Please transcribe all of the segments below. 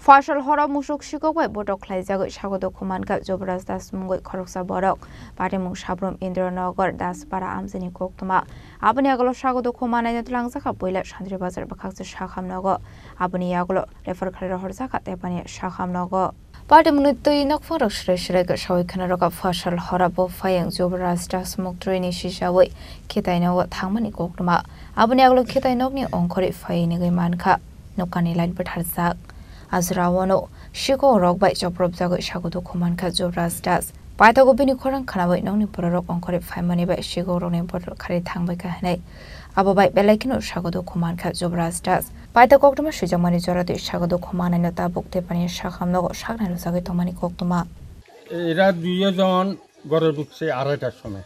Fashal hora musuk shiko wai botok klai jago shagodo kuman ka Jobras das mungoi khoroksa borok pare mung shabrom Indranagar das para amzini koktuma abani agalo shagodo kuman ay natlang zaka boila Shandri Bazar bakakse shakham nago abani agalo refer khalera horza ka tepani shakham nago Pate munitoi nakfang rakshre shre ga shawai khana roka fashal hora bo fayang Jobras das muktri ni shishawai kitai nago thangmani koktuma abani agalo kitai nogni ongkhori fayini gai manka nokani line patharzak Azrawano, Shiko rock by Joprob Zago Shagodo Kumanka Jobras das. Paitago Bini Koran Kanaway Noni Porok on Correct 5 money by Shigo Ronin Porto Karitang by Kahane. Abo by Belakino Shagodo Kumanka Jobras das. Paitago Shujamani Jora de Shagodo Kuman and the book Tepani Shakam no Shakan Zagatomani Koktuma. Era Duyazon Goroduxe Aratasome.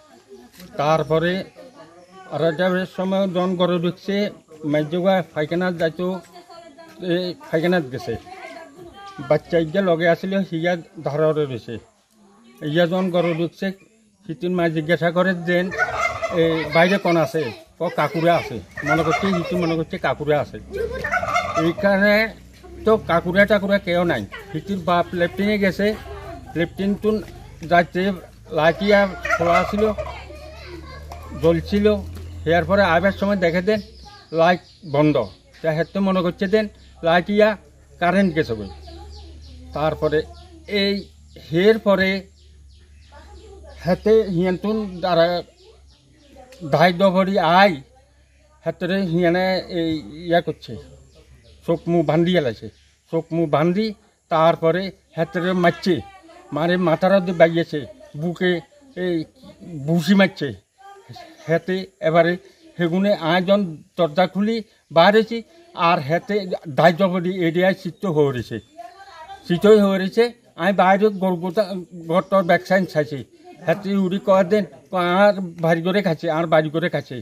Tarpore Aratasome Don Goroduxe, Majuga, Fakanat Dato, Fakanat Gese. বাচ্চা ইয়া লগে আসলে হিয়া ধরারে রয়েছে ইয়া যখন গরু ঢুকছে হিতুন মা জিজ্ঞাসা করে যে বাইরে কোন আছে ও কাকুরা আছে মনে করছে হিতুন মনে করছে কাকুরা আছে এইখানে তো কাকুরা টাকুরা কেউ নাই হিতুর বাপ লেফটেনে গেছে লেফটেন তুন যাচ্ছে লাইটিয়া খোলা ছিল জ্বলছিল এর পরে আবার সময় দেখে দেন লাইট বন্ধ তা হেতু মনে করছে দেন লাইটিয়া কারেন্ট গেছে বলে তারপরে এই হের পরে হাতে হিয়ানতুন দ্বারা ধাইদ্য ভরি আই হাতে হিয়ানে এই ইয়া করছে চোখ মুখ বান্ধি এলাছে চোখ মুখ বান্ধি তারপরে হাতে মারছে মারে মাথারা দিয়ে বাইয়েছে বুকে এই বুসি মারছে হাতে এবারে সেগুনে আয়োজন দরজা খুলি বাড়েছি আর হাতে ধাইদ্য ভরি এরিয়ায় চিত্ত হয়েছে চিতই হয়েছে আমি বাইরে গরুটার ব্যাকসাইন চাইছি হাতে উড়ি কর দেন আর বাড়ি করে খাচ্ছে আর বাড়ি করে খাচ্ছে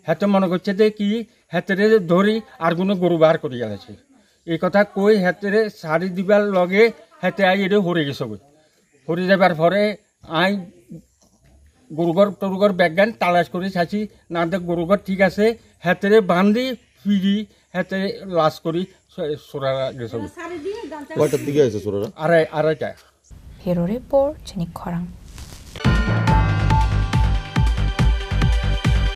হাতে মনে করছে যে কি হাতে ধরি আর কোনো গরু বার করে গেছে এই কথা কই হাতে শাড়ি দিবার লগে হাতে আই এটা হরে গেছে হরে যাবার পরে আই গরুঘর ব্যাগান তালাশ করে চাইছি না দেখ গরুঘর ঠিক আছে হাতে বান্ধি ফিরি হাতে লাশ করি সোরা গেছে কয়টার দিকে আছে সোরারা আড়াইটা Hero report, Chini Korang.